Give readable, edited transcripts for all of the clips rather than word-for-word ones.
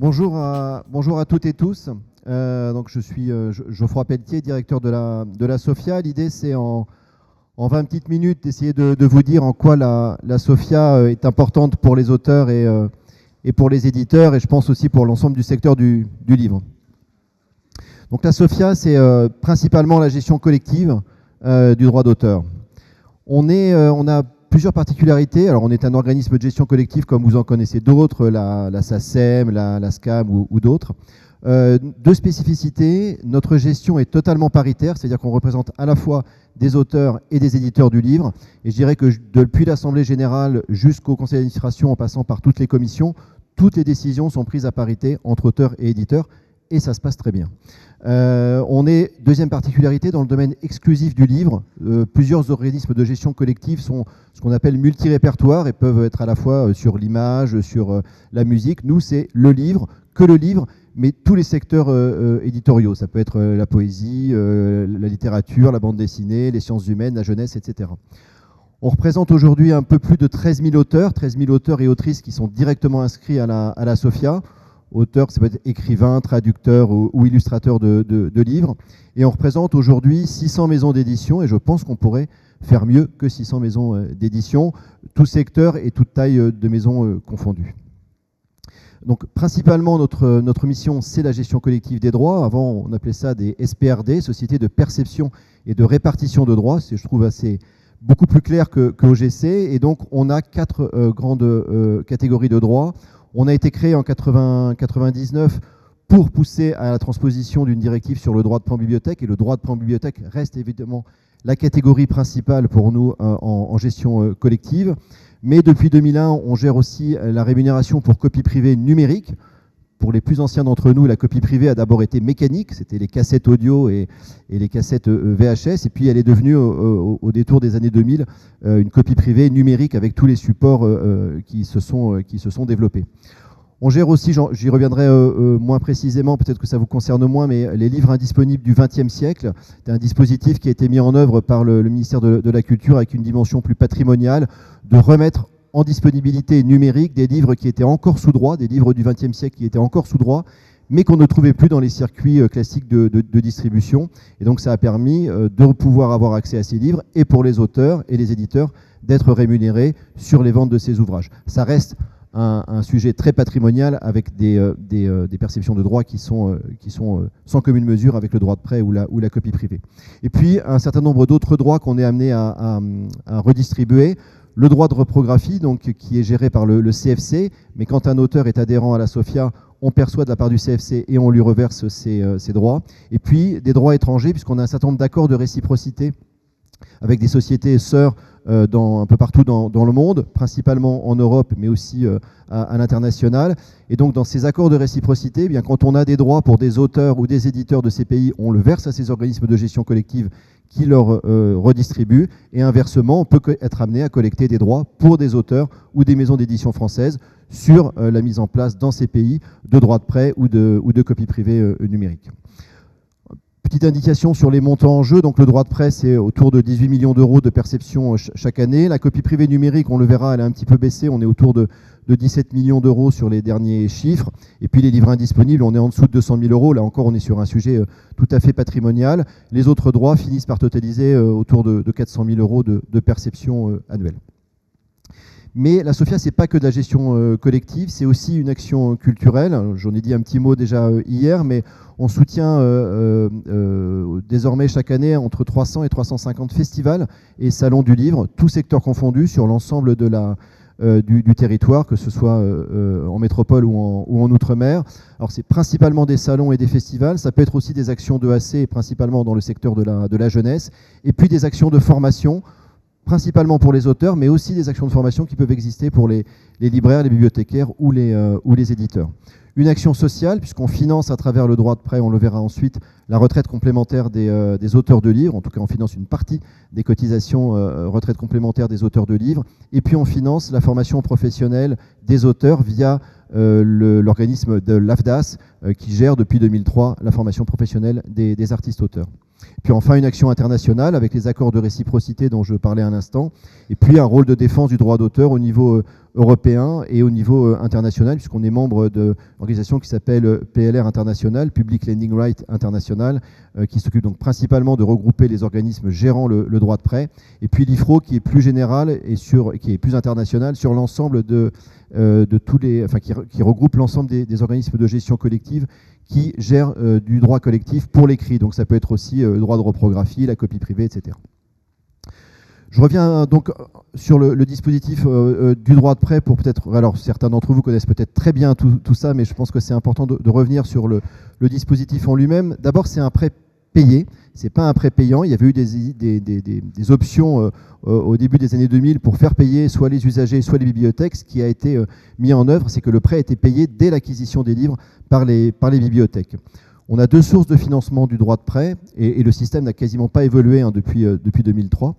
Bonjour à toutes et tous. Donc je suis Geoffroy Pelletier, directeur de la SOFIA. L'idée, c'est en 20 petites minutes d'essayer de vous dire en quoi la SOFIA est importante pour les auteurs et pour les éditeurs, et je pense aussi pour l'ensemble du secteur du livre. Donc la SOFIA, c'est principalement la gestion collective du droit d'auteur. On a plusieurs particularités. Alors, on est un organisme de gestion collective comme vous en connaissez d'autres, la SACEM, la SCAM ou d'autres. Deux spécificités. Notre gestion est totalement paritaire, c'est-à-dire qu'on représente à la fois des auteurs et des éditeurs du livre. Et je dirais que depuis l'Assemblée générale jusqu'au conseil d'administration, en passant par toutes les commissions, toutes les décisions sont prises à parité entre auteurs et éditeurs. Et ça se passe très bien. On est, deuxième particularité, dans le domaine exclusif du livre. Plusieurs organismes de gestion collective sont ce qu'on appelle multi-répertoires et peuvent être à la fois sur l'image, sur la musique. Nous, c'est le livre, que le livre, mais tous les secteurs éditoriaux. Ça peut être la poésie, la littérature, la bande dessinée, les sciences humaines, la jeunesse, etc. On représente aujourd'hui un peu plus de 13 000 auteurs et autrices qui sont directement inscrits à la SOFIA. Auteur, ça peut être écrivain, traducteur ou illustrateur de livres. Et on représente aujourd'hui 600 maisons d'édition, et je pense qu'on pourrait faire mieux que 600 maisons d'édition, tout secteur et toute taille de maisons confondues. Donc principalement, notre mission, c'est la gestion collective des droits. Avant, on appelait ça des SPRD, Sociétés de perception et de répartition de droits. C'est, je trouve, beaucoup plus clair que OGC. Et donc, on a 4 grandes catégories de droits. On a été créé en 99 pour pousser à la transposition d'une directive sur le droit de prêt-en-bibliothèque. Et le droit de prêt-en-bibliothèque reste évidemment la catégorie principale pour nous en gestion collective. Mais depuis 2001, on gère aussi la rémunération pour copie privée numérique. Pour les plus anciens d'entre nous, la copie privée a d'abord été mécanique, c'était les cassettes audio et les cassettes VHS, et puis elle est devenue, au détour des années 2000, une copie privée numérique avec tous les supports qui se sont développés. On gère aussi, j'y reviendrai moins précisément, peut-être que ça vous concerne moins, mais les livres indisponibles du XXe siècle. C'est un dispositif qui a été mis en œuvre par le ministère de la Culture avec une dimension plus patrimoniale, de remettre en disponibilité numérique des livres qui étaient encore sous droit, des livres du XXe siècle qui étaient encore sous droit, mais qu'on ne trouvait plus dans les circuits classiques de distribution. Et donc ça a permis de pouvoir avoir accès à ces livres, et pour les auteurs et les éditeurs, d'être rémunérés sur les ventes de ces ouvrages. Ça reste un sujet très patrimonial avec des perceptions de droits qui sont sans commune mesure avec le droit de prêt ou la copie privée. Et puis un certain nombre d'autres droits qu'on est amené à redistribuer. Le droit de reprographie, donc, qui est géré par le CFC, mais quand un auteur est adhérent à la SOFIA, on perçoit de la part du CFC et on lui reverse ses droits. Et puis des droits étrangers, puisqu'on a un certain nombre d'accords de réciprocité avec des sociétés sœurs un peu partout dans le monde, principalement en Europe, mais aussi à l'international. Et donc dans ces accords de réciprocité, eh bien, quand on a des droits pour des auteurs ou des éditeurs de ces pays, on le verse à ces organismes de gestion collective qui leur redistribuent. Et inversement, on peut être amené à collecter des droits pour des auteurs ou des maisons d'édition françaises sur la mise en place dans ces pays de droits de prêt ou de copies privées numériques. Petite indication sur les montants en jeu. Donc le droit de prêt, c'est autour de 18 millions d'euros de perception chaque année. La copie privée numérique, on le verra, elle a un petit peu baissé. On est autour de 17 millions d'euros sur les derniers chiffres. Et puis les livres indisponibles, on est en dessous de 200 000 euros. Là encore, on est sur un sujet tout à fait patrimonial. Les autres droits finissent par totaliser autour de 400 000 euros de perception annuelle. Mais la SOFIA, ce n'est pas que de la gestion collective, c'est aussi une action culturelle. J'en ai dit un petit mot déjà hier, mais on soutient désormais chaque année entre 300 et 350 festivals et salons du livre, tous secteurs confondus, sur l'ensemble du territoire, que ce soit en métropole ou en outre-mer. Alors c'est principalement des salons et des festivals, ça peut être aussi des actions d'EAC, principalement dans le secteur de la jeunesse, et puis des actions de formation, principalement pour les auteurs, mais aussi des actions de formation qui peuvent exister pour les libraires, les bibliothécaires ou les éditeurs. Une action sociale, puisqu'on finance à travers le droit de prêt, on le verra ensuite, la retraite complémentaire des auteurs de livres. En tout cas, on finance une partie des cotisations retraite complémentaire des auteurs de livres. Et puis, on finance la formation professionnelle des auteurs via l'organisme de l'AFDAS, qui gère depuis 2003 la formation professionnelle des artistes-auteurs. Puis enfin, une action internationale avec les accords de réciprocité dont je parlais un instant, et puis un rôle de défense du droit d'auteur au niveau européen et au niveau international, puisqu'on est membre de l'organisation qui s'appelle PLR International, Public Lending Right International, qui s'occupe donc principalement de regrouper les organismes gérant le droit de prêt, et puis l'IFRO qui est plus général et qui est plus international sur l'ensemble de tous les, enfin, qui regroupe l'ensemble des organismes de gestion collective qui gèrent du droit collectif pour l'écrit. Donc ça peut être aussi le droit de reprographie, la copie privée, etc. Je reviens donc sur le dispositif du droit de prêt pour peut-être, alors certains d'entre vous connaissent peut-être très bien tout ça, mais je pense que c'est important de revenir sur le dispositif en lui-même. D'abord, c'est un prêt payé, c'est pas un prêt payant. Il y avait eu des options au début des années 2000 pour faire payer soit les usagers, soit les bibliothèques. Ce qui a été mis en œuvre, c'est que le prêt était payé dès l'acquisition des livres par les bibliothèques. On a deux sources de financement du droit de prêt et le système n'a quasiment pas évolué depuis 2003.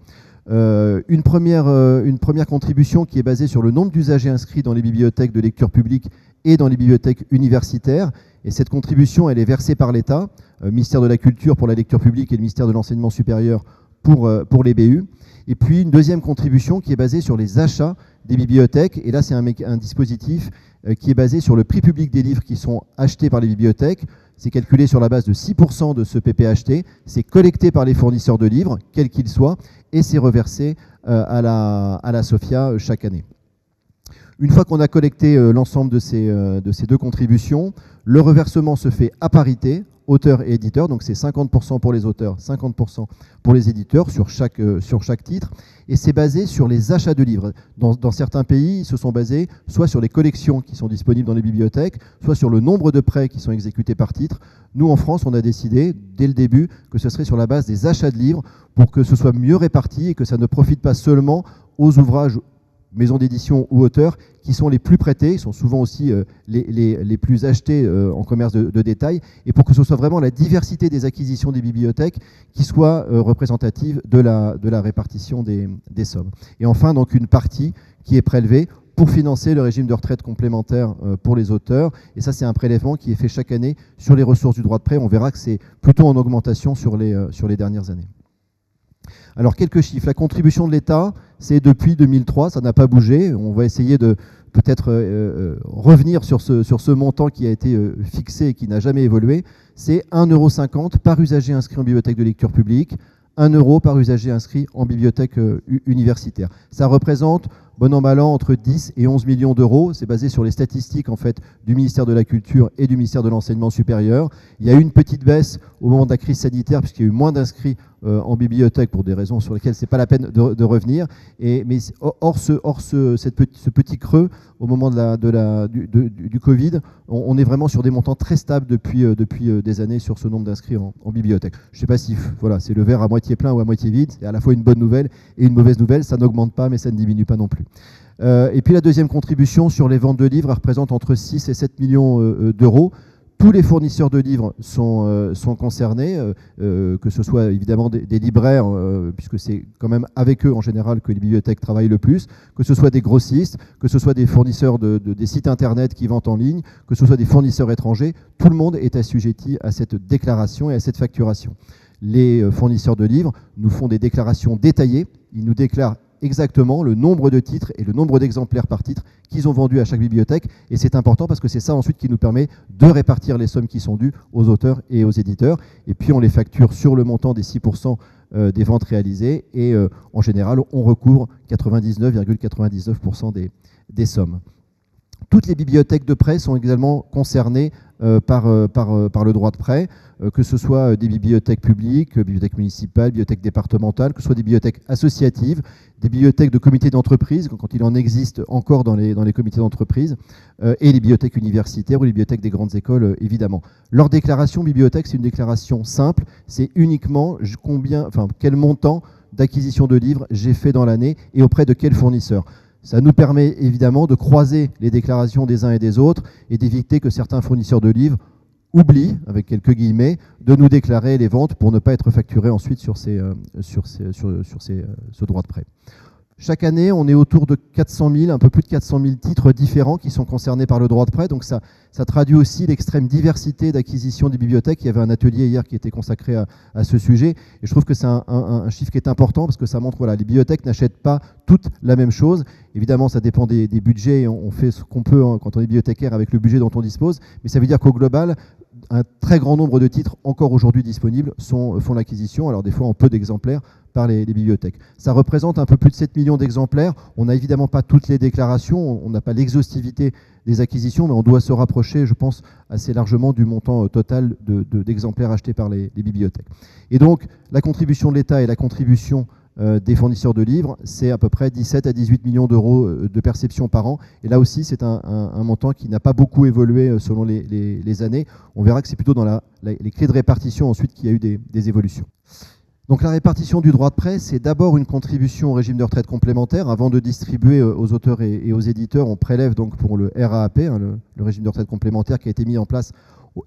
Une première contribution qui est basée sur le nombre d'usagers inscrits dans les bibliothèques de lecture publique et dans les bibliothèques universitaires. Et cette contribution, elle est versée par l'État, ministère de la Culture pour la lecture publique et le ministère de l'Enseignement supérieur pour les BU. Et puis une deuxième contribution qui est basée sur les achats des bibliothèques. Et là, c'est un dispositif qui est basé sur le prix public des livres qui sont achetés par les bibliothèques. C'est calculé sur la base de 6% de ce PPHT. C'est collecté par les fournisseurs de livres, quels qu'ils soient, et c'est reversé à la SOFIA chaque année. Une fois qu'on a collecté l'ensemble de ces deux contributions, le reversement se fait à parité, auteurs et éditeurs, donc c'est 50% pour les auteurs, 50% pour les éditeurs sur chaque titre, et c'est basé sur les achats de livres. Dans certains pays, ils se sont basés soit sur les collections qui sont disponibles dans les bibliothèques, soit sur le nombre de prêts qui sont exécutés par titre. Nous, en France, on a décidé, dès le début, que ce serait sur la base des achats de livres pour que ce soit mieux réparti et que ça ne profite pas seulement aux ouvrages maisons d'édition ou auteurs qui sont les plus prêtés, sont souvent aussi les plus achetés en commerce de détail, et pour que ce soit vraiment la diversité des acquisitions des bibliothèques qui soit représentative de la répartition des sommes. Et enfin, donc une partie qui est prélevée pour financer le régime de retraite complémentaire pour les auteurs, et ça c'est un prélèvement qui est fait chaque année sur les ressources du droit de prêt. On verra que c'est plutôt en augmentation sur les dernières années. Alors, quelques chiffres. La contribution de l'État, c'est depuis 2003, ça n'a pas bougé. On va essayer de peut-être revenir sur ce montant qui a été fixé et qui n'a jamais évolué. C'est 1,50 € par usager inscrit en bibliothèque de lecture publique, 1 € par usager inscrit en bibliothèque universitaire. Ça représente, bon an mal an, entre 10 et 11 millions d'euros. C'est basé sur les statistiques en fait, du ministère de la Culture et du ministère de l'Enseignement supérieur. Il y a eu une petite baisse au moment de la crise sanitaire, puisqu'il y a eu moins d'inscrits en bibliothèque pour des raisons sur lesquelles ce n'est pas la peine de revenir. Mais hors ce petit creux, au moment du Covid, on est vraiment sur des montants très stables depuis des années sur ce nombre d'inscrits en bibliothèque. Je ne sais pas si voilà, c'est le verre à moitié plein ou à moitié vide. C'est à la fois une bonne nouvelle et une mauvaise nouvelle. Ça n'augmente pas, mais ça ne diminue pas non plus. Et puis la deuxième contribution sur les ventes de livres, elle représente entre 6 et 7 millions d'euros. Tous les fournisseurs de livres sont concernés, que ce soit évidemment des libraires, puisque c'est quand même avec eux en général que les bibliothèques travaillent le plus, que ce soit des grossistes, que ce soit des fournisseurs des sites internet qui vendent en ligne, que ce soit des fournisseurs étrangers. Tout le monde est assujetti à cette déclaration et à cette facturation. Les fournisseurs de livres nous font des déclarations détaillées. Ils nous déclarent exactement le nombre de titres et le nombre d'exemplaires par titre qu'ils ont vendus à chaque bibliothèque. Et c'est important parce que c'est ça ensuite qui nous permet de répartir les sommes qui sont dues aux auteurs et aux éditeurs. Et puis on les facture sur le montant des 6% des ventes réalisées. Et en général, on recouvre 99,99% des sommes. Toutes les bibliothèques de prêt sont également concernées par le droit de prêt, que ce soit des bibliothèques publiques, bibliothèques municipales, bibliothèques départementales, que ce soit des bibliothèques associatives, des bibliothèques de comités d'entreprise, quand il en existe encore dans les comités d'entreprise, et les bibliothèques universitaires ou les bibliothèques des grandes écoles, évidemment. Leur déclaration bibliothèque, c'est une déclaration simple, c'est uniquement quel montant d'acquisition de livres j'ai fait dans l'année et auprès de quel fournisseur. Ça nous permet évidemment de croiser les déclarations des uns et des autres et d'éviter que certains fournisseurs de livres oublient, avec quelques guillemets, de nous déclarer les ventes pour ne pas être facturés ensuite sur ce droit de prêt. Chaque année, on est autour de 400 000, un peu plus de 400 000 titres différents qui sont concernés par le droit de prêt. Donc ça traduit aussi l'extrême diversité d'acquisition des bibliothèques. Il y avait un atelier hier qui était consacré à ce sujet. Et je trouve que c'est un chiffre qui est important parce que ça montre que les bibliothèques n'achètent pas toutes la même chose. Évidemment, ça dépend des budgets. On fait ce qu'on peut quand on est bibliothécaire avec le budget dont on dispose. Mais ça veut dire qu'au global, un très grand nombre de titres encore aujourd'hui disponibles font l'acquisition, alors des fois en peu d'exemplaires, par les bibliothèques. Ça représente un peu plus de 7 millions d'exemplaires. On n'a évidemment pas toutes les déclarations, on n'a pas l'exhaustivité des acquisitions, mais on doit se rapprocher, je pense, assez largement du montant total d'exemplaires achetés par les bibliothèques. Et donc, la contribution de l'État et la contribution des fournisseurs de livres, c'est à peu près 17 à 18 millions d'euros de perception par an. Et là aussi, c'est un montant qui n'a pas beaucoup évolué selon les années. On verra que c'est plutôt dans les clés de répartition ensuite qu'il y a eu des évolutions. Donc la répartition du droit de prêt, c'est d'abord une contribution au régime de retraite complémentaire. Avant de distribuer aux auteurs et aux éditeurs, on prélève donc pour le RAAP, le régime de retraite complémentaire qui a été mis en place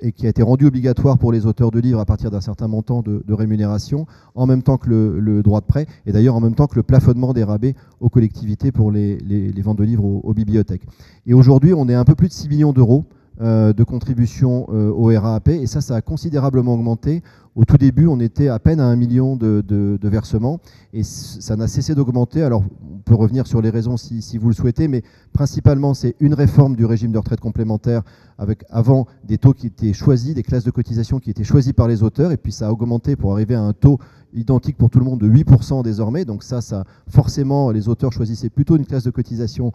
et qui a été rendu obligatoire pour les auteurs de livres à partir d'un certain montant de rémunération, en même temps que le droit de prêt, et d'ailleurs en même temps que le plafonnement des rabais aux collectivités pour les ventes de livres aux bibliothèques. Et aujourd'hui, on est à un peu plus de 6 millions d'euros de contribution au RAAP, et ça a considérablement augmenté. Au tout début, on était à peine à 1 million de versements, et ça n'a cessé d'augmenter. Alors, on peut revenir sur les raisons si vous le souhaitez, mais principalement, c'est une réforme du régime de retraite complémentaire, avec avant des taux qui étaient choisis, des classes de cotisation qui étaient choisies par les auteurs, et puis ça a augmenté pour arriver à un taux identique pour tout le monde de 8% désormais. Donc ça forcément, les auteurs choisissaient plutôt une classe de cotisation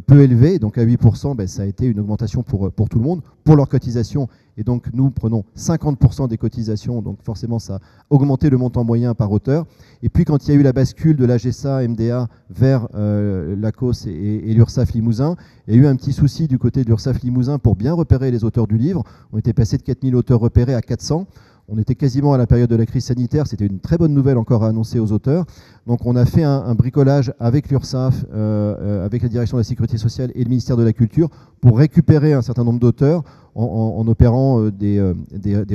peu élevée. Donc à 8%, ça a été une augmentation pour tout le monde, pour leur cotisation. Et donc nous prenons 50% des cotisations, donc forcément ça a augmenté le montant moyen par auteur. Et puis quand il y a eu la bascule de l'AGESA, MDA vers l'ACOS et l'URSSAF Limousin, il y a eu un petit souci du côté de l'URSSAF Limousin pour bien repérer les auteurs du livre. On était passé de 4000 auteurs repérés à 400. On était quasiment à la période de la crise sanitaire, c'était une très bonne nouvelle encore à annoncer aux auteurs. Donc on a fait un bricolage avec l'URSSAF, avec la direction de la Sécurité sociale et le ministère de la Culture pour récupérer un certain nombre d'auteurs en opérant des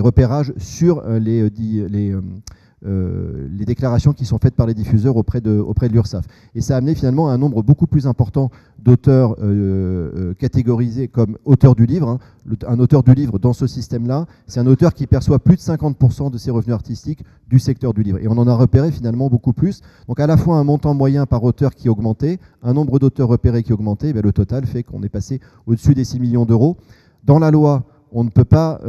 repérages sur les déclarations qui sont faites par les diffuseurs auprès de l'URSSAF. Et ça a amené finalement à un nombre beaucoup plus important d'auteurs catégorisés comme auteurs du livre. Un auteur du livre dans ce système-là, c'est un auteur qui perçoit plus de 50% de ses revenus artistiques du secteur du livre. Et on en a repéré finalement beaucoup plus. Donc à la fois un montant moyen par auteur qui augmentait, un nombre d'auteurs repérés qui augmentait, le total fait qu'on est passé au-dessus des 6 millions d'euros. Dans la loi, on ne peut pas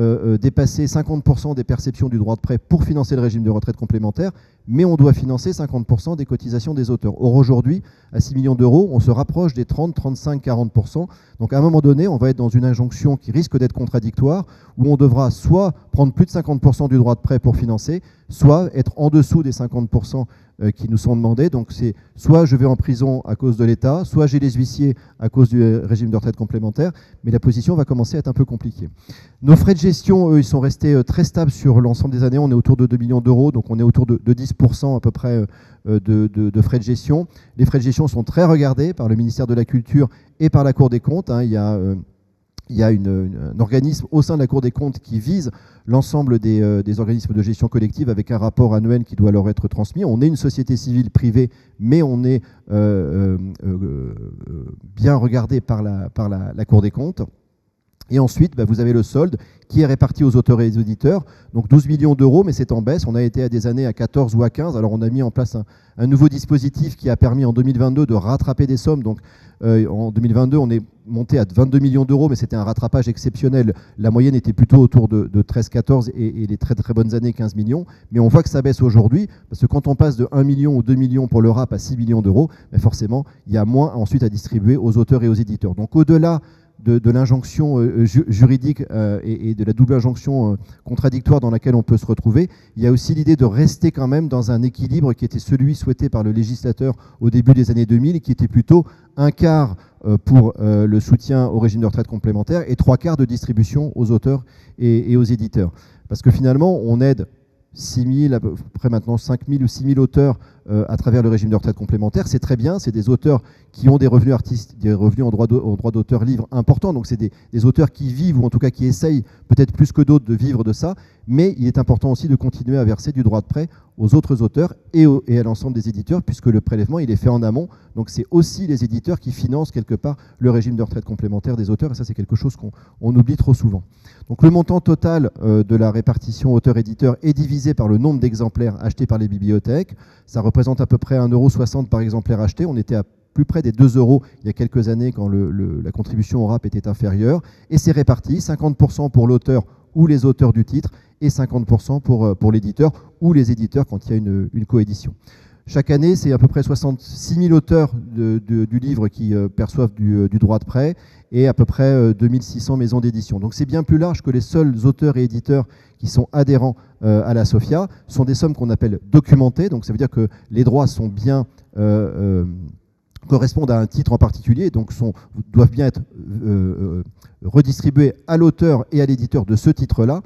dépasser 50% des perceptions du droit de prêt pour financer le régime de retraite complémentaire, mais on doit financer 50% des cotisations des auteurs. Or, aujourd'hui, à 6 millions d'euros, on se rapproche des 30, 35, 40%. Donc, à un moment donné, on va être dans une injonction qui risque d'être contradictoire, où on devra soit prendre plus de 50% du droit de prêt pour financer, soit être en dessous des 50% qui nous sont demandés. Donc, c'est soit je vais en prison à cause de l'État, soit j'ai les huissiers à cause du régime de retraite complémentaire, mais la position va commencer à être un peu compliquée. Nos frais de gestion, eux, ils sont restés très stables sur l'ensemble des années. On est autour de 2 millions d'euros, donc on est autour de 10% à peu près de frais de gestion. Les frais de gestion sont très regardés par le ministère de la Culture et par la Cour des comptes. Il y a un organisme au sein de la Cour des comptes qui vise l'ensemble des organismes de gestion collective avec un rapport annuel qui doit leur être transmis. On est une société civile privée, mais on est bien regardé par la Cour des comptes. Et ensuite, vous avez le solde qui est réparti aux auteurs et aux éditeurs. Donc 12 millions d'euros, mais c'est en baisse. On a été à des années à 14 ou à 15. Alors on a mis en place un nouveau dispositif qui a permis en 2022 de rattraper des sommes. Donc en 2022, on est monté à 22 millions d'euros, mais c'était un rattrapage exceptionnel. La moyenne était plutôt autour de 13-14 et les très très bonnes années 15 millions. Mais on voit que ça baisse aujourd'hui, parce que quand on passe de 1 million ou 2 millions pour le rap à 6 millions d'euros, forcément, il y a moins ensuite à distribuer aux auteurs et aux éditeurs. Donc au-delà de l'injonction juridique et de la double injonction contradictoire dans laquelle on peut se retrouver, il y a aussi l'idée de rester quand même dans un équilibre qui était celui souhaité par le législateur au début des années 2000 et qui était plutôt un quart pour le soutien au régime de retraite complémentaire et 3 quarts de distribution aux auteurs et aux éditeurs. Parce que finalement, on aide 6 000, à peu près maintenant 5 000 ou 6 000 auteurs à travers le régime de retraite complémentaire. C'est très bien, c'est des auteurs qui ont des revenus des revenus en droit d'auteur livre importants, donc c'est des auteurs qui vivent, ou en tout cas qui essayent peut-être plus que d'autres de vivre de ça, mais il est important aussi de continuer à verser du droit de prêt aux autres auteurs et à l'ensemble des éditeurs, puisque le prélèvement il est fait en amont, donc c'est aussi les éditeurs qui financent quelque part le régime de retraite complémentaire des auteurs, et ça c'est quelque chose qu'on oublie trop souvent. Donc le montant total de la répartition auteur-éditeur est divisé par le nombre d'exemplaires achetés par les bibliothèques. Ça représente à peu près 1,60 € par exemplaire acheté. On était à plus près des 2 € il y a quelques années quand la contribution au RAP était inférieure. Et c'est réparti, 50% pour l'auteur ou les auteurs du titre et 50% pour l'éditeur ou les éditeurs quand il y a une coédition. Chaque année, c'est à peu près 66 000 auteurs du livre qui perçoivent du droit de prêt et à peu près 2600 maisons d'édition. Donc c'est bien plus large que les seuls auteurs et éditeurs qui sont adhérents à la SOFIA. Ce sont des sommes qu'on appelle documentées, donc ça veut dire que les droits sont bien correspondent à un titre en particulier, donc doivent bien être redistribués à l'auteur et à l'éditeur de ce titre-là.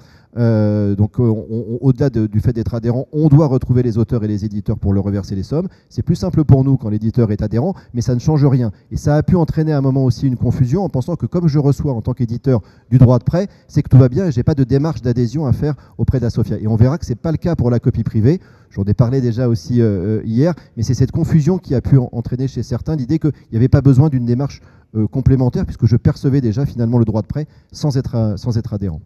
Donc au-delà du fait d'être adhérent, on doit retrouver les auteurs et les éditeurs pour leur reverser les sommes. C'est plus simple pour nous quand l'éditeur est adhérent, mais ça ne change rien. Et ça a pu entraîner à un moment aussi une confusion en pensant que comme je reçois en tant qu'éditeur du droit de prêt, c'est que tout va bien et je n'ai pas de démarche d'adhésion à faire auprès de la SOFIA. Et on verra que ce n'est pas le cas pour la copie privée. J'en ai parlé déjà aussi hier, mais c'est cette confusion qui a pu entraîner chez certains l'idée qu'il n'y avait pas besoin d'une démarche complémentaire puisque je percevais déjà finalement le droit de prêt sans être adhérent.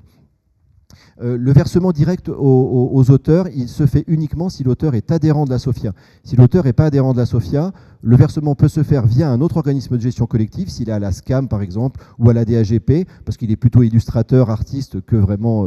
Le versement direct aux auteurs, il se fait uniquement si l'auteur est adhérent de la SOFIA. Si l'auteur n'est pas adhérent de la SOFIA, le versement peut se faire via un autre organisme de gestion collective, s'il est à la SCAM par exemple, ou à la DAGP, parce qu'il est plutôt illustrateur, artiste que vraiment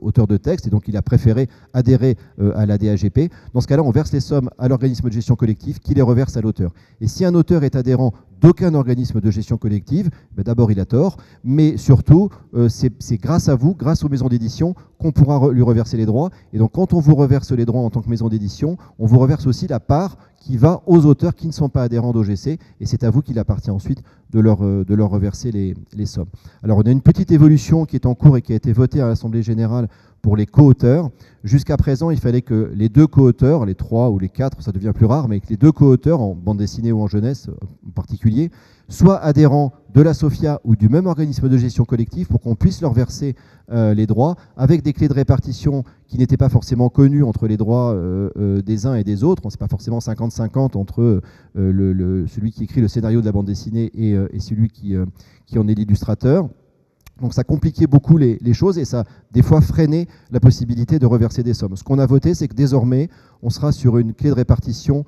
auteur de texte, et donc il a préféré adhérer à la DAGP. Dans ce cas-là, on verse les sommes à l'organisme de gestion collective qui les reverse à l'auteur. Et si un auteur est adhérent d'aucun organisme de gestion collective, ben d'abord il a tort, mais surtout c'est grâce à vous, grâce aux maisons d'édition, qu'on pourra lui reverser les droits. Et donc quand on vous reverse les droits en tant que maison d'édition, on vous reverse aussi la part qui va aux auteurs qui ne sont pas adhérents d'OGC, et c'est à vous qu'il appartient ensuite de leur reverser les sommes. Alors on a une petite évolution qui est en cours et qui a été votée à l'Assemblée Générale pour les co-auteurs. Jusqu'à présent, il fallait que les 2 co-auteurs, les 3 ou les 4, ça devient plus rare, mais que les 2 co-auteurs, en bande dessinée ou en jeunesse en particulier, soient adhérents de la SOFIA ou du même organisme de gestion collective pour qu'on puisse leur verser les droits, avec des clés de répartition qui n'étaient pas forcément connues entre les droits des uns et des autres. On ne sait pas forcément 50-50 entre celui qui écrit le scénario de la bande dessinée et celui qui en est l'illustrateur. Donc ça compliquait beaucoup les choses et ça, des fois, freinait la possibilité de reverser des sommes. Ce qu'on a voté, c'est que désormais, on sera sur une clé de répartition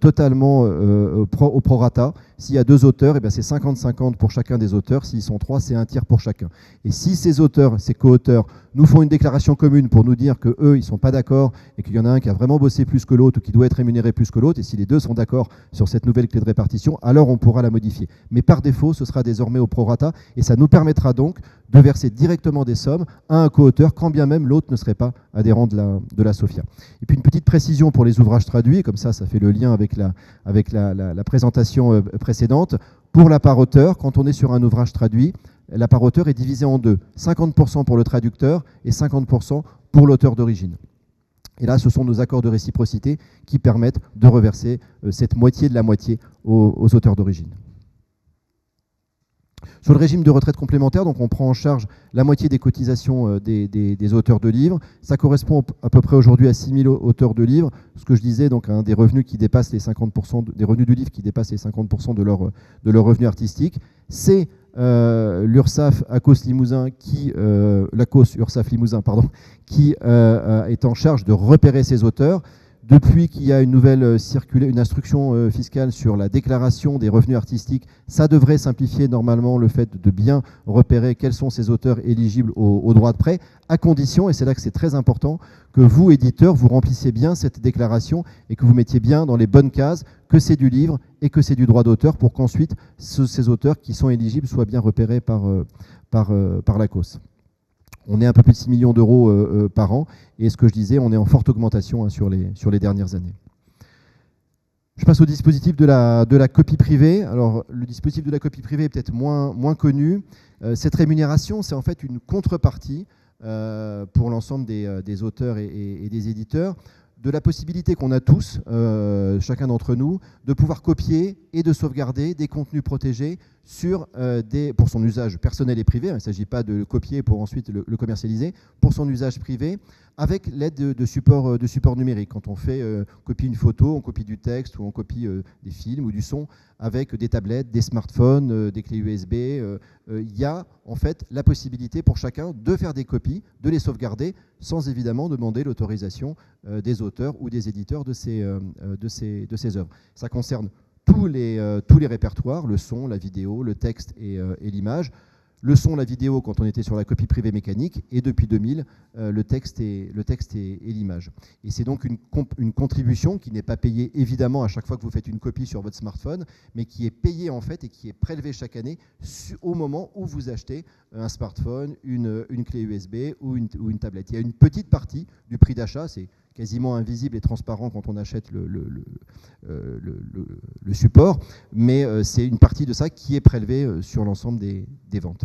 totalement au prorata. S'il y a 2 auteurs, eh bien c'est 50-50 pour chacun des auteurs. S'ils sont 3, c'est un tiers pour chacun. Et si ces auteurs, ces co-auteurs, nous font une déclaration commune pour nous dire qu'eux, ils ne sont pas d'accord et qu'il y en a un qui a vraiment bossé plus que l'autre ou qui doit être rémunéré plus que l'autre, et si les 2 sont d'accord sur cette nouvelle clé de répartition, alors on pourra la modifier. Mais par défaut, ce sera désormais au prorata et ça nous permettra donc de verser directement des sommes à un co-auteur, quand bien même l'autre ne serait pas adhérent de la SOFIA. Et puis une petite précision pour les ouvrages traduits, comme ça fait le lien avec la présentation précédente. Pour la part auteur, quand on est sur un ouvrage traduit, la part auteur est divisée en 2, 50% pour le traducteur et 50% pour l'auteur d'origine. Et là, ce sont nos accords de réciprocité qui permettent de reverser cette moitié de la moitié aux auteurs d'origine. Sur le régime de retraite complémentaire, donc on prend en charge la moitié des cotisations des auteurs de livres. Ça correspond à peu près aujourd'hui à 6 000 auteurs de livres. Ce que je disais, donc des revenus qui dépassent les 50%, des revenus du livre qui dépassent les 50% de leur revenu artistique. C'est l'URSSAF ACOS Limousin l'ACOS URSSAF Limousin, pardon, qui est en charge de repérer ces auteurs. Depuis qu'il y a une nouvelle une instruction fiscale sur la déclaration des revenus artistiques, ça devrait simplifier normalement le fait de bien repérer quels sont ces auteurs éligibles au droit de prêt, à condition, et c'est là que c'est très important, que vous, éditeurs, vous remplissiez bien cette déclaration et que vous mettiez bien dans les bonnes cases que c'est du livre et que c'est du droit d'auteur pour qu'ensuite ces auteurs qui sont éligibles soient bien repérés par l'ACOS. On est un peu plus de 6 millions d'euros par an, et ce que je disais, on est en forte augmentation sur les dernières années. Je passe au dispositif de la copie privée. Alors, le dispositif de la copie privée est peut-être moins connu. Cette rémunération, c'est en fait une contrepartie pour l'ensemble des auteurs et des éditeurs, de la possibilité qu'on a tous, chacun d'entre nous, de pouvoir copier et de sauvegarder des contenus protégés pour son usage personnel et privé. Il ne s'agit pas de le copier pour ensuite le commercialiser, pour son usage privé, avec l'aide de supports numériques. Quand on copie une photo, on copie du texte ou on copie des films ou du son avec des tablettes, des smartphones, des clés USB. Il y a en fait la possibilité pour chacun de faire des copies, de les sauvegarder, sans évidemment demander l'autorisation des auteurs ou des éditeurs de ces œuvres. Ça concerne tous les répertoires, le son, la vidéo, le texte et l'image. Le son, la vidéo, quand on était sur la copie privée mécanique, et depuis 2000, le texte et l'image. Et c'est donc une contribution qui n'est pas payée évidemment à chaque fois que vous faites une copie sur votre smartphone, mais qui est payée en fait et qui est prélevée chaque année au moment où vous achetez un smartphone, une clé USB ou une tablette. Il y a une petite partie du prix d'achat, c'est quasiment invisible et transparent quand on achète le support, mais c'est une partie de ça qui est prélevée sur l'ensemble des ventes.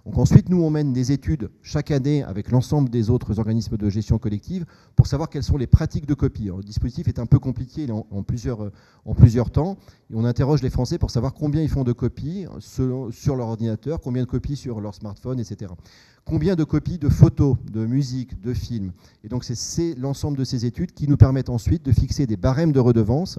Donc ensuite, nous, on mène des études chaque année avec l'ensemble des autres organismes de gestion collective pour savoir quelles sont les pratiques de copie. Alors, le dispositif est un peu compliqué en plusieurs temps. Et on interroge les Français pour savoir combien ils font de copies sur leur ordinateur, combien de copies sur leur smartphone, etc. Combien de copies de photos, de musique, de films. Et donc c'est l'ensemble de ces études qui nous permettent ensuite de fixer des barèmes de redevance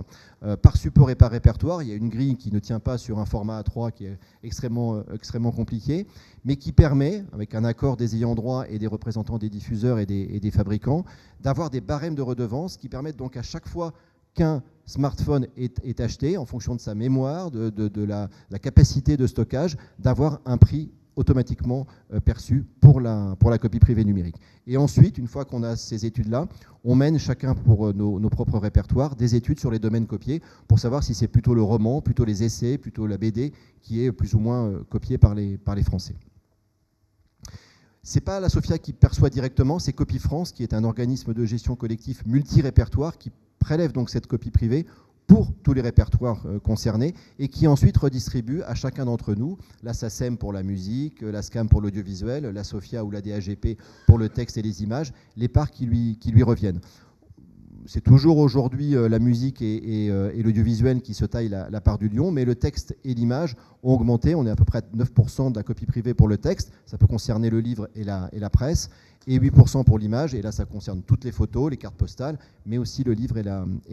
par support et par répertoire. Il y a une grille qui ne tient pas sur un format A3 qui est extrêmement compliqué, mais qui permet, avec un accord des ayants droit et des représentants des diffuseurs et des fabricants, d'avoir des barèmes de redevance qui permettent donc à chaque fois qu'un smartphone est acheté, en fonction de sa mémoire, de la capacité de stockage, d'avoir un prix automatiquement perçu pour la copie privée numérique. Et ensuite, une fois qu'on a ces études-là, on mène chacun pour nos propres répertoires des études sur les domaines copiés pour savoir si c'est plutôt le roman, plutôt les essais, plutôt la BD qui est plus ou moins copiée par les Français. Ce n'est pas la SOFIA qui perçoit directement, c'est Copie France, qui est un organisme de gestion collectif multi-répertoire qui prélève donc cette copie privée pour tous les répertoires concernés et qui ensuite redistribue à chacun d'entre nous, la SACEM pour la musique, la SCAM pour l'audiovisuel, la SOFIA ou la DAGP pour le texte et les images, les parts qui lui reviennent. C'est toujours aujourd'hui la musique et l'audiovisuel qui se taillent la part du lion, mais le texte et l'image ont augmenté. On est à peu près à 9% de la copie privée pour le texte. Ça peut concerner le livre et la presse. Et 8% pour l'image. Et là, ça concerne toutes les photos, les cartes postales, mais aussi le livre et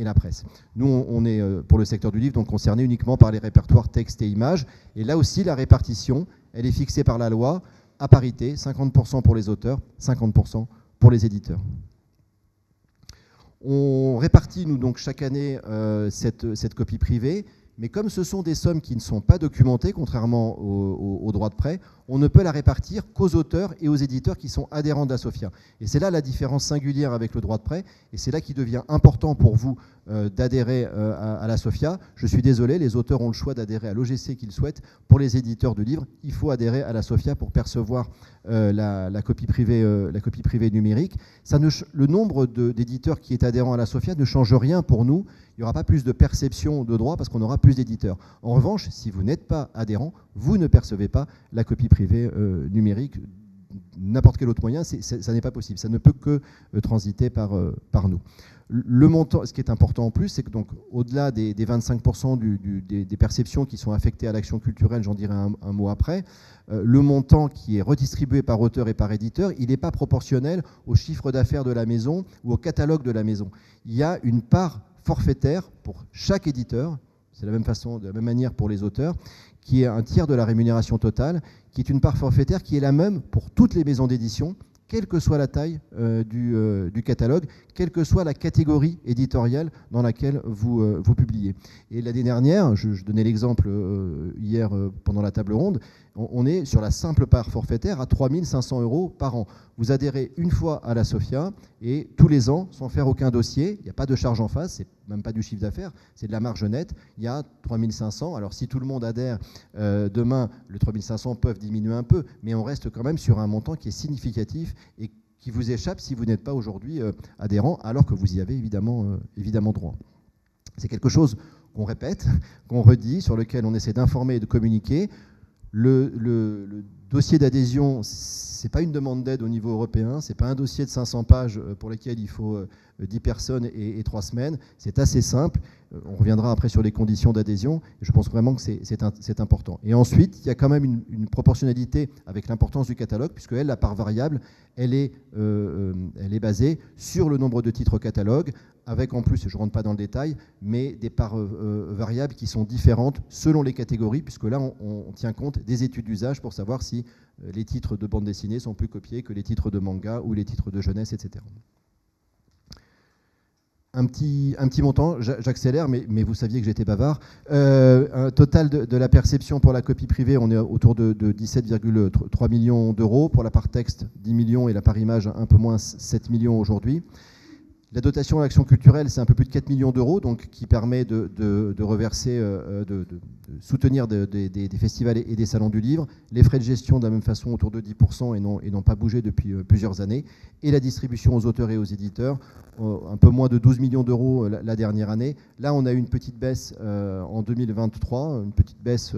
la presse. Nous, on est, pour le secteur du livre, donc concerné uniquement par les répertoires texte et images. Et là aussi, la répartition, elle est fixée par la loi à parité, 50% pour les auteurs, 50% pour les éditeurs. On répartit, nous, donc, chaque année cette copie privée, mais comme ce sont des sommes qui ne sont pas documentées, contrairement aux droits de prêt, on ne peut la répartir qu'aux auteurs et aux éditeurs qui sont adhérents de la SOFIA. Et c'est là la différence singulière avec le droit de prêt, et c'est là qu'il devient important pour vous d'adhérer à la SOFIA. Je suis désolé, les auteurs ont le choix d'adhérer à l'OGC qu'ils souhaitent. Pour les éditeurs de livres, il faut adhérer à la SOFIA pour percevoir la copie privée numérique. Le nombre d'éditeurs qui est adhérent à la SOFIA ne change rien pour nous. Il n'y aura pas plus de perception de droit parce qu'on aura plus d'éditeurs. En revanche, si vous n'êtes pas adhérent, vous ne percevez pas la copie privée numérique. N'importe quel autre moyen, ça n'est pas possible. Ça ne peut que transiter par nous. Le montant, ce qui est important en plus, c'est que donc au-delà des 25% des perceptions qui sont affectées à l'action culturelle, j'en dirai un mot après, le montant qui est redistribué par auteur et par éditeur, il n'est pas proportionnel au chiffre d'affaires de la maison ou au catalogue de la maison. Il y a une part forfaitaire pour chaque éditeur, c'est de la même manière pour les auteurs, qui est un tiers de la rémunération totale, qui est une part forfaitaire qui est la même pour toutes les maisons d'édition, quelle que soit la taille du catalogue, quelle que soit la catégorie éditoriale dans laquelle vous publiez. Et l'année dernière, je donnais l'exemple hier pendant la table ronde, on est sur la simple part forfaitaire à 3 500 € par an. Vous adhérez une fois à la SOFIA et tous les ans, sans faire aucun dossier, il n'y a pas de charge en face, c'est même pas du chiffre d'affaires, c'est de la marge nette, il y a 3 500. Alors si tout le monde adhère demain, les 3 500 peuvent diminuer un peu, mais on reste quand même sur un montant qui est significatif et qui vous échappe si vous n'êtes pas aujourd'hui adhérent, alors que vous y avez évidemment droit. C'est quelque chose qu'on répète, qu'on redit, sur lequel on essaie d'informer et de communiquer. Le dossier d'adhésion, ce n'est pas une demande d'aide au niveau européen, ce n'est pas un dossier de 500 pages pour lequel il faut 10 personnes et 3 semaines. C'est assez simple. On reviendra après sur les conditions d'adhésion. Je pense vraiment que c'est important. Et ensuite, il y a quand même une proportionnalité avec l'importance du catalogue, puisque elle, la part variable, elle est basée sur le nombre de titres au catalogue, avec en plus, je ne rentre pas dans le détail, mais des parts variables qui sont différentes selon les catégories, puisque là, on tient compte des études d'usage pour savoir si les titres de bande dessinée sont plus copiés que les titres de manga ou les titres de jeunesse, etc. Un petit montant, j'accélère, mais vous saviez que j'étais bavard. Un total de la perception pour la copie privée, on est autour de 17,3 millions d'euros. Pour la part texte, 10 millions et la part image, un peu moins, 7 millions aujourd'hui. La dotation à l'action culturelle, c'est un peu plus de 4 millions d'euros, donc qui permet de reverser, de soutenir des festivals et des salons du livre. Les frais de gestion, de la même façon, autour de 10% et n'ont pas bougé depuis plusieurs années. Et la distribution aux auteurs et aux éditeurs, un peu moins de 12 millions d'euros la dernière année. Là, on a eu une petite baisse en 2023, une petite baisse,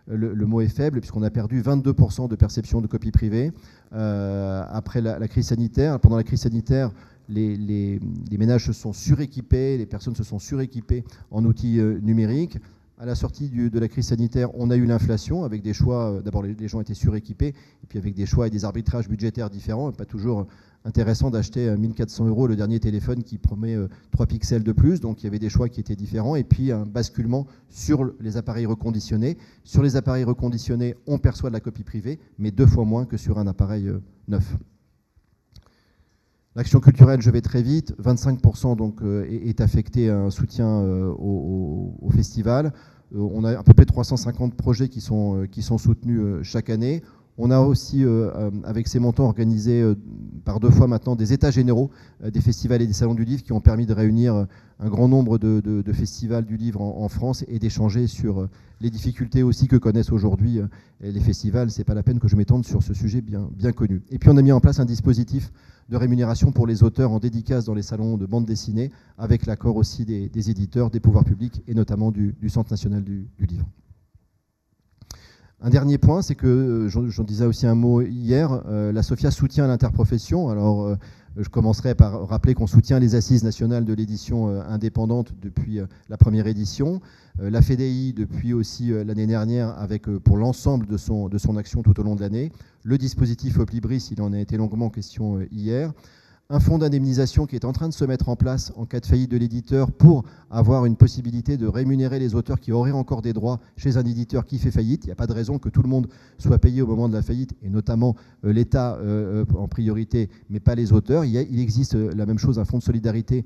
le mot est faible, puisqu'on a perdu 22% de perception de copies privées après la crise sanitaire. Pendant la crise sanitaire, les ménages se sont suréquipés, les personnes se sont suréquipées en outils numériques. À la sortie de la crise sanitaire, on a eu l'inflation avec des choix. D'abord, les gens étaient suréquipés, et puis avec des choix et des arbitrages budgétaires différents. Pas toujours intéressant d'acheter 1 400 € le dernier téléphone qui promet 3 pixels de plus. Donc il y avait des choix qui étaient différents. Et puis un basculement sur les appareils reconditionnés. Sur les appareils reconditionnés, on perçoit de la copie privée, mais 2 fois moins que sur un appareil neuf. L'action culturelle, je vais très vite, 25% donc, est affecté à un soutien au festival. On a à peu près 350 projets qui sont soutenus chaque année. On a aussi, avec ces montants, organisé par 2 fois maintenant des états généraux des festivals et des salons du livre qui ont permis de réunir un grand nombre de festivals du livre en France et d'échanger sur les difficultés aussi que connaissent aujourd'hui les festivals. Ce n'est pas la peine que je m'étende sur ce sujet bien connu. Et puis on a mis en place un dispositif de rémunération pour les auteurs en dédicace dans les salons de bande dessinée, avec l'accord aussi des éditeurs, des pouvoirs publics et notamment du Centre national du livre. Un dernier point, c'est que, j'en disais aussi un mot hier, la SOFIA soutient l'interprofession. Alors, je commencerai par rappeler qu'on soutient les assises nationales de l'édition indépendante depuis la première édition, la FEDEI depuis aussi l'année dernière, avec pour l'ensemble de son action tout au long de l'année, le dispositif Oplibris, il en a été longuement question hier, un fonds d'indemnisation qui est en train de se mettre en place en cas de faillite de l'éditeur pour avoir une possibilité de rémunérer les auteurs qui auraient encore des droits chez un éditeur qui fait faillite. Il n'y a pas de raison que tout le monde soit payé au moment de la faillite, et notamment l'État en priorité, mais pas les auteurs. Il existe la même chose, un fonds de solidarité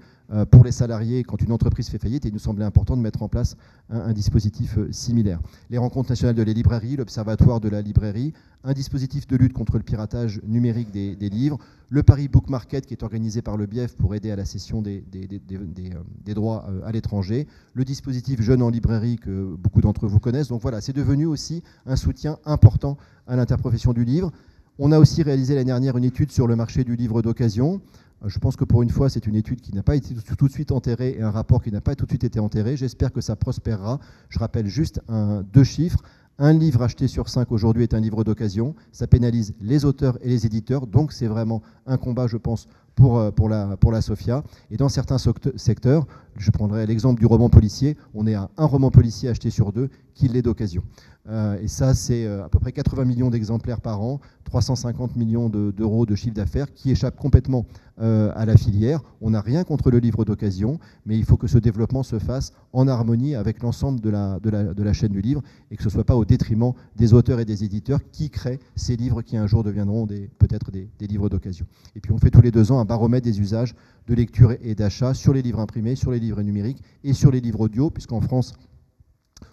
pour les salariés quand une entreprise fait faillite, et il nous semblait important de mettre en place un dispositif similaire. Les rencontres nationales de la librairie, l'observatoire de la librairie, un dispositif de lutte contre le piratage numérique des livres, le Paris Book Market qui est organisé par le BIEF pour aider à la cession des droits à l'étranger, le dispositif Jeunes en librairie que beaucoup d'entre vous connaissent. Donc voilà, c'est devenu aussi un soutien important à l'interprofession du livre. On a aussi réalisé l'année dernière une étude sur le marché du livre d'occasion. Je pense que pour une fois, c'est une étude qui n'a pas été tout de suite enterrée et un rapport qui n'a pas tout de suite été enterré. J'espère que ça prospérera. Je rappelle juste 2 chiffres. Un livre acheté sur 5 aujourd'hui est un livre d'occasion. Ça pénalise les auteurs et les éditeurs. Donc c'est vraiment un combat, je pense, pour la SOFIA. Et dans certains secteurs, je prendrai l'exemple du roman policier, on est à un roman policier acheté sur 2 qui l'est d'occasion. Et ça, c'est à peu près 80 millions d'exemplaires par an, 350 millions d'euros de chiffre d'affaires qui échappent complètement à la filière. On n'a rien contre le livre d'occasion, mais il faut que ce développement se fasse en harmonie avec l'ensemble de la chaîne du livre et que ce ne soit pas au détriment des auteurs et des éditeurs qui créent ces livres qui un jour deviendront peut-être des livres d'occasion. Et puis on fait tous les 2 ans un baromètre des usages de lecture et d'achat sur les livres imprimés, sur les livres numériques et sur les livres audio, puisqu'en France,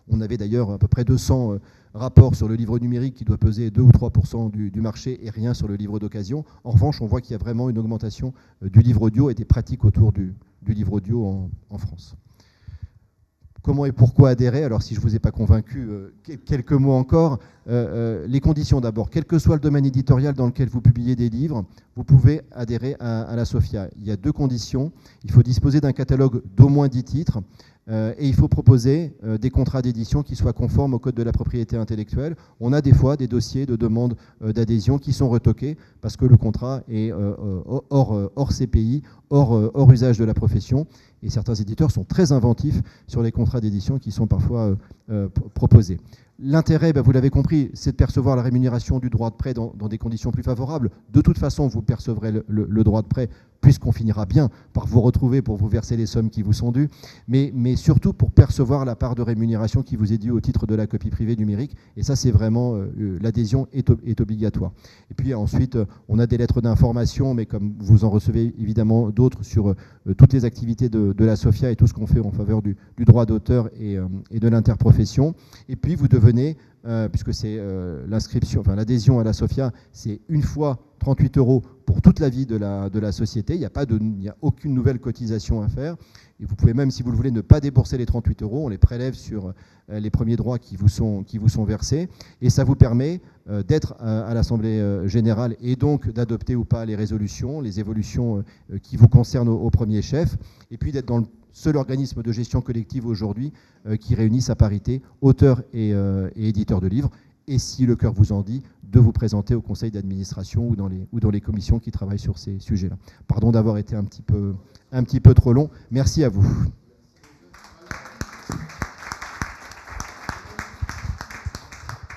on avait d'ailleurs à peu près 200 rapports sur le livre numérique qui doit peser 2 ou 3% du marché et rien sur le livre d'occasion. En revanche, on voit qu'il y a vraiment une augmentation du livre audio et des pratiques autour du livre audio en France. Comment et pourquoi adhérer? Alors si je ne vous ai pas convaincu, quelques mots encore. Les conditions d'abord. Quel que soit le domaine éditorial dans lequel vous publiez des livres, vous pouvez adhérer à la SOFIA. Il y a 2 conditions. Il faut disposer d'un catalogue d'au moins 10 titres et il faut proposer des contrats d'édition qui soient conformes au Code de la propriété intellectuelle. On a des fois des dossiers de demande d'adhésion qui sont retoqués parce que le contrat est hors CPI, hors usage de la profession. Et certains éditeurs sont très inventifs sur les contrats d'édition qui sont parfois proposés. L'intérêt, vous l'avez compris, c'est de percevoir la rémunération du droit de prêt dans des conditions plus favorables. De toute façon, vous percevrez le droit de prêt puisqu'on finira bien par vous retrouver pour vous verser les sommes qui vous sont dues, mais surtout pour percevoir la part de rémunération qui vous est due au titre de la copie privée numérique. Et ça, c'est vraiment, l'adhésion est obligatoire. Et puis ensuite, on a des lettres d'information, mais comme vous en recevez évidemment d'autres sur toutes les activités de la SOFIA et tout ce qu'on fait en faveur du droit d'auteur et de l'interprofession. Et puis vous devenez, puisque c'est l'inscription, enfin l'adhésion à la SOFIA, c'est une fois 38 € pour toute la vie de la société. Il n'y a aucune nouvelle cotisation à faire. Et vous pouvez même, si vous le voulez, ne pas débourser les 38 €. On les prélève sur les premiers droits qui vous sont versés. Et ça vous permet d'être à l'Assemblée générale et donc d'adopter ou pas les résolutions, les évolutions qui vous concernent au premier chef. Et puis d'être dans le seul organisme de gestion collective aujourd'hui qui réunisse à parité auteurs et éditeurs de livres. Et si le cœur vous en dit, de vous présenter au conseil d'administration ou dans les commissions qui travaillent sur ces sujets-là. Pardon d'avoir été un petit peu trop long. Merci à vous.